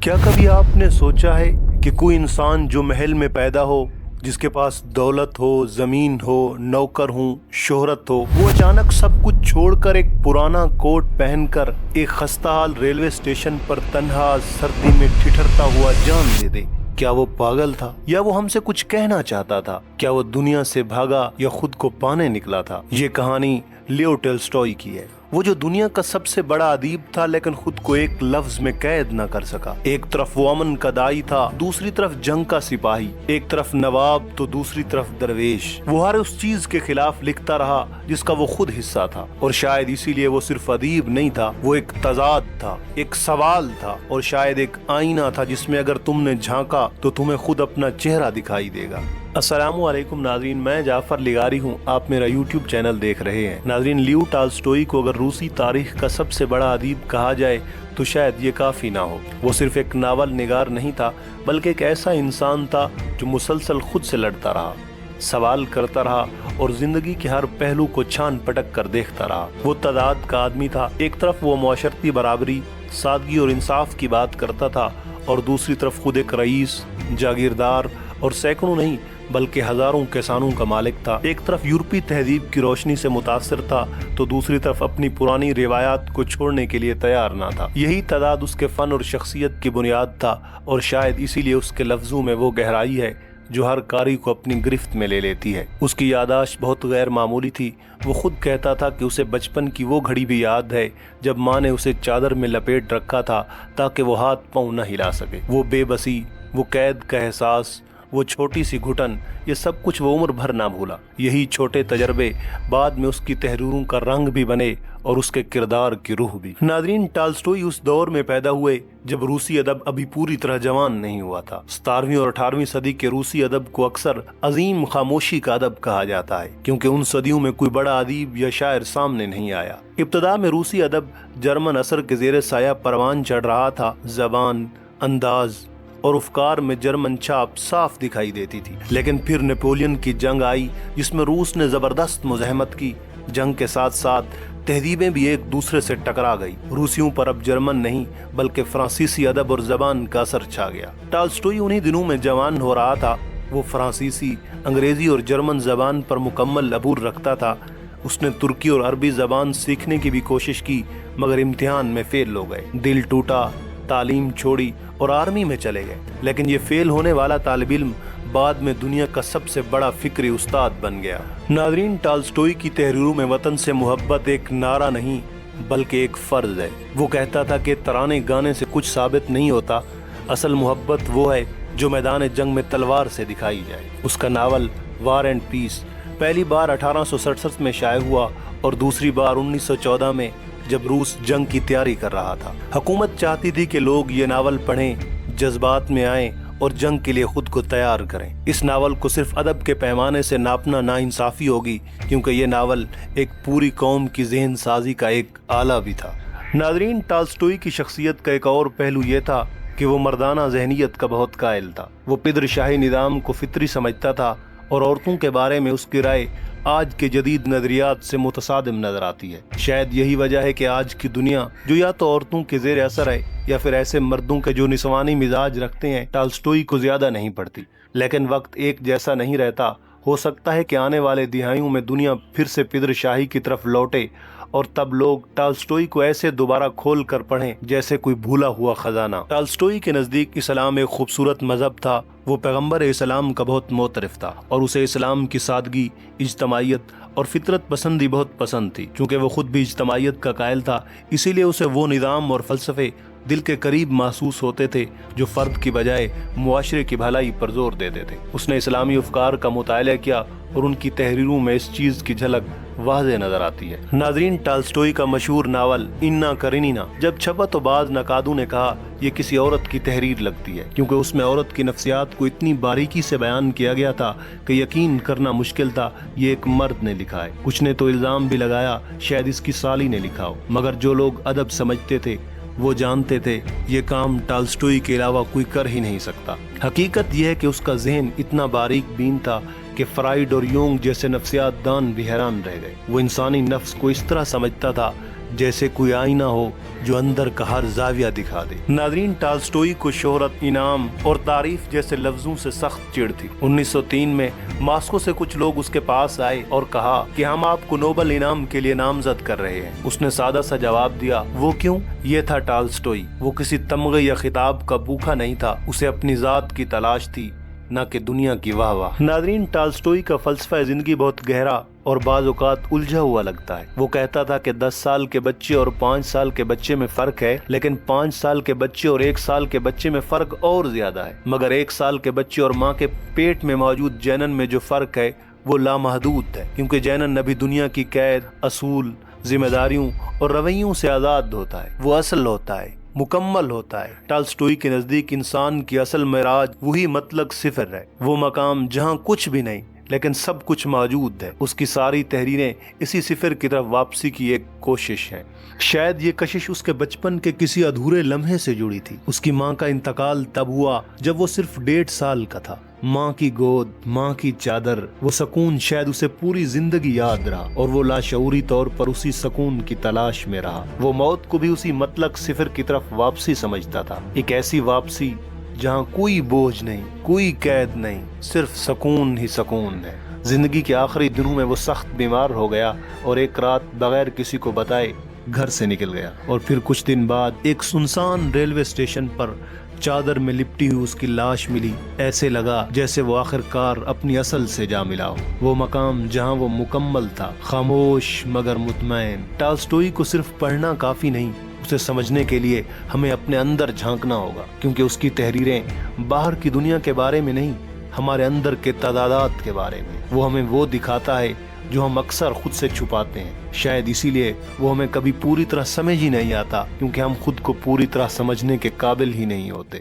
کیا کبھی آپ نے سوچا ہے کہ کوئی انسان جو محل میں پیدا ہو، جس کے پاس دولت ہو، زمین ہو، نوکر ہوں، شہرت ہو، وہ اچانک سب کچھ چھوڑ کر ایک پرانا کوٹ پہن کر ایک خستہ حال ریلوے اسٹیشن پر تنہا سردی میں ٹھٹھرتا ہوا جان دے دے؟ کیا وہ پاگل تھا، یا وہ ہم سے کچھ کہنا چاہتا تھا؟ کیا وہ دنیا سے بھاگا یا خود کو پانے نکلا تھا؟ یہ کہانی لیو ٹولسٹوئی کی ہے، وہ جو دنیا کا سب سے بڑا ادیب تھا لیکن خود کو ایک لفظ میں قید نہ کر سکا۔ ایک طرف وہ امن کا دائی تھا، دوسری طرف جنگ کا سپاہی، ایک طرف نواب تو دوسری طرف درویش۔ وہ ہر اس چیز کے خلاف لکھتا رہا جس کا وہ خود حصہ تھا، اور شاید اسی لیے وہ صرف ادیب نہیں تھا، وہ ایک تضاد تھا، ایک سوال تھا، اور شاید ایک آئینہ تھا جس میں اگر تم نے جھانکا تو تمہیں خود اپنا چہرہ دکھائی دے گا۔ السلام علیکم ناظرین، میں جعفر لغاری ہوں، آپ میرا یوٹیوب چینل دیکھ رہے ہیں۔ ناظرین، لیو ٹولسٹوئی کو اگر روسی تاریخ کا سب سے بڑا ادیب کہا جائے تو شاید یہ کافی نہ ہو۔ وہ صرف ایک ناول نگار نہیں تھا، بلکہ ایک ایسا انسان تھا جو مسلسل خود سے لڑتا رہا، سوال کرتا رہا اور زندگی کے ہر پہلو کو چھان پٹک کر دیکھتا رہا۔ وہ تضاد کا آدمی تھا، ایک طرف وہ معاشرتی برابری، سادگی اور انصاف کی بات کرتا تھا، اور دوسری طرف خود ایک رئیس، جاگیردار اور سینکڑوں نہیں بلکہ ہزاروں کسانوں کا مالک تھا۔ ایک طرف یورپی تہذیب کی روشنی سے متاثر تھا تو دوسری طرف اپنی پرانی روایات کو چھوڑنے کے لیے تیار نہ تھا۔ یہی تضاد اس کے فن اور شخصیت کی بنیاد تھا، اور شاید اسی لیے اس کے لفظوں میں وہ گہرائی ہے جو ہر قاری کو اپنی گرفت میں لے لیتی ہے۔ اس کی یادداشت بہت غیر معمولی تھی۔ وہ خود کہتا تھا کہ اسے بچپن کی وہ گھڑی بھی یاد ہے جب ماں نے اسے چادر میں لپیٹ رکھا تھا تاکہ وہ ہاتھ پاؤں نہ ہلا سکے۔ وہ بے بسی، وہ قید کا احساس، وہ چھوٹی سی گھٹن، یہ سب کچھ وہ عمر بھر نہ بھولا۔ یہی چھوٹے تجربے بعد میں اس کی تحریروں کا رنگ بھی بنے اور اس کے کردار کی روح بھی۔ ناظرین، ٹولسٹوئی اس دور میں پیدا ہوئے جب روسی ادب ابھی پوری طرح جوان نہیں ہوا تھا۔ 17ویں اور 18ویں صدی کے روسی ادب کو اکثر عظیم خاموشی کا ادب کہا جاتا ہے، کیونکہ ان صدیوں میں کوئی بڑا ادیب یا شاعر سامنے نہیں آیا۔ ابتدا میں روسی ادب جرمن اثر کے زیر سایہ پروان چڑھ رہا تھا۔ زبان، انداز اور افکار میں جرمن چھاپ صاف دکھائی دیتی تھی، لیکن پھر نیپولین کی جنگ آئی جس میں روس نے زبردست مزاحمت کی۔ جنگ کے ساتھ ساتھ تہذیبیں بھی ایک دوسرے سے ٹکرا گئی۔ روسیوں پر اب جرمن نہیں بلکہ فرانسیسی ادب اور زبان کا اثر چھا گیا۔ ٹولسٹوئی انہی دنوں میں جوان ہو رہا تھا۔ وہ فرانسیسی، انگریزی اور جرمن زبان پر مکمل عبور رکھتا تھا۔ اس نے ترکی اور عربی زبان سیکھنے کی بھی کوشش کی، مگر امتحان میں فیل ہو گئے۔ دل ٹوٹا، تعلیم چھوڑی اور آرمی میں چلے گئے، لیکن یہ فیل ہونے والا طالب علم بعد میں دنیا کا سب سے بڑا فکری استاد بن گیا۔ ناظرین، ٹولسٹوئی کی تحریروں میں وطن سے محبت ایک نعرہ نہیں بلکہ ایک فرض ہے۔ وہ کہتا تھا کہ ترانے گانے سے کچھ ثابت نہیں ہوتا، اصل محبت وہ ہے جو میدان جنگ میں تلوار سے دکھائی جائے۔ اس کا ناول وار اینڈ پیس پہلی بار 1867 میں شائع ہوا اور دوسری بار 1914 میں، جب روس جنگ کی تیاری کر رہا تھا۔ حکومت چاہتی تھی کہ لوگ یہ ناول پڑھیں، جذبات میں آئیں اور جنگ کے لیے خود کو تیار کریں۔ اس ناول کو صرف ادب کے پیمانے سے ناپنا ناانصافی ہوگی، کیونکہ یہ ناول ایک پوری قوم کی ذہن سازی کا ایک آلہ بھی تھا۔ ناظرین، ٹولسٹوئی کی شخصیت کا ایک اور پہلو یہ تھا کہ وہ مردانہ ذہنیت کا بہت قائل تھا۔ وہ پدر شاہی نظام کو فطری سمجھتا تھا، اور عورتوں کے بارے میں اس کی رائے آج کے جدید نظریات سے متصادم نظر آتی ہے۔ شاید یہی وجہ ہے کہ آج کی دنیا، جو یا تو عورتوں کے زیر اثر ہے یا پھر ایسے مردوں کے جو نسوانی مزاج رکھتے ہیں، ٹولسٹوئی کو زیادہ نہیں پڑتی۔ لیکن وقت ایک جیسا نہیں رہتا۔ ہو سکتا ہے کہ آنے والے دہائیوں میں دنیا پھر سے پدر شاہی کی طرف لوٹے، اور تب لوگ ٹولسٹوئی کو ایسے دوبارہ کھول کر پڑھیں جیسے کوئی بھولا ہوا خزانہ۔ ٹولسٹوئی کے نزدیک اسلام ایک خوبصورت مذہب تھا۔ وہ پیغمبر اسلام کا بہت معترف تھا، اور اسے اسلام کی سادگی، اجتماعیت اور فطرت پسندی بہت پسند تھی۔ چونکہ وہ خود بھی اجتماعیت کا قائل تھا، اسی لیے اسے وہ نظام اور فلسفے دل کے قریب محسوس ہوتے تھے جو فرد کی بجائے معاشرے کی بھلائی پر زور دیتے تھے۔ اس نے اسلامی افکار کا مطالعہ کیا اور ان کی تحریروں میں اس چیز کی جھلک واضح نظر آتی ہے۔ ناظرین، ٹولسٹوئی کا مشہور ناول انا کرینینا جب چھپا تو بعض نقادوں نے کہا یہ کسی عورت کی تحریر لگتی ہے، کیونکہ اس میں عورت کی نفسیات کو اتنی باریکی سے بیان کیا گیا تھا کہ یقین کرنا مشکل تھا یہ ایک مرد نے لکھا ہے۔ کچھ نے تو الزام بھی لگایا شاید اس کی سالی نے لکھا ہو، مگر جو لوگ ادب سمجھتے تھے وہ جانتے تھے یہ کام ٹولسٹوئی کے علاوہ کوئی کر ہی نہیں سکتا۔ حقیقت یہ ہے کہ اس کا ذہن اتنا باریک بین تھا کہ فرائڈ اور یونگ جیسے نفسیات دان بھی حیران رہ گئے۔ وہ انسانی نفس کو اس طرح سمجھتا تھا جیسے کوئی آئینہ ہو جو اندر کا ہر زاویہ دکھا دے۔ ناظرین، ٹالسٹوئی کو شہرت، انعام اور تعریف جیسے لفظوں سے سخت چڑ تھی۔ 1903 میں ماسکو سے کچھ لوگ اس کے پاس آئے اور کہا کہ ہم آپ کو نوبل انعام کے لیے نامزد کر رہے ہیں۔ اس نے سادہ سا جواب دیا، وہ کیوں؟ یہ تھا ٹالسٹوئی۔ وہ کسی تمغے یا خطاب کا بھوکا نہیں تھا، اسے اپنی ذات کی تلاش تھی، نہ کہ دنیا کی واہ واہ۔ ناظرین، ٹالسٹوئی کا فلسفہ زندگی بہت گہرا اور بعض اوقات الجھا ہوا لگتا ہے۔ وہ کہتا تھا کہ 10 سال کے بچے اور 5 سال کے بچے میں فرق ہے، لیکن 5 سال کے بچے اور 1 سال کے بچے میں فرق اور زیادہ ہے، مگر 1 سال کے بچے اور ماں کے پیٹ میں موجود جنن میں جو فرق ہے وہ لامحدود ہے، کیونکہ جنن ابھی دنیا کی قید، اصول، ذمہ داریوں اور رویوں سے آزاد ہوتا ہے۔ وہ اصل ہوتا ہے، مکمل ہوتا ہے۔ ٹالسٹوئی کے نزدیک انسان کی اصل معراج وہی مطلق صفر ہے، وہ مقام جہاں کچھ بھی نہیں لیکن سب کچھ موجود ہے۔ اس کی ساری تحریریں اسی صفر کی طرف واپسی کی ایک کوشش ہے۔ شاید یہ کشش اس کے بچپن کے کسی ادھورے لمحے سے جڑی تھی۔ اس کی ماں کا انتقال تب ہوا جب وہ صرف 1.5 سال کا تھا۔ ماں کی گود، ماں کی چادر، وہ سکون شاید اسے پوری زندگی یاد رہا، اور وہ لاشعوری طور پر اسی سکون کی تلاش میں رہا۔ وہ موت کو بھی اسی مطلق صفر کی طرف واپسی سمجھتا تھا، ایک ایسی واپسی جہاں کوئی بوجھ نہیں، کوئی قید نہیں، صرف سکون ہی سکون ہے۔ زندگی کے آخری دنوں میں وہ سخت بیمار ہو گیا اور ایک رات بغیر کسی کو بتائے گھر سے نکل گیا، اور پھر کچھ دن بعد ایک سنسان ریلوے اسٹیشن پر چادر میں لپٹی ہوئی اس کی لاش ملی۔ ایسے لگا جیسے وہ آخر کار اپنی اصل سے جا ملا ہو، وہ مقام جہاں وہ مکمل تھا، خاموش مگر مطمئن۔ ٹالسٹوئی کو صرف پڑھنا کافی نہیں، اسے سمجھنے کے لیے ہمیں اپنے اندر جھانکنا ہوگا، کیونکہ اس کی تحریریں باہر کی دنیا کے بارے میں نہیں، ہمارے اندر کے تعدادات کے بارے میں۔ وہ ہمیں وہ دکھاتا ہے جو ہم اکثر خود سے چھپاتے ہیں۔ شاید اسی لیے وہ ہمیں کبھی پوری طرح سمجھ ہی نہیں آتا، کیونکہ ہم خود کو پوری طرح سمجھنے کے قابل ہی نہیں ہوتے۔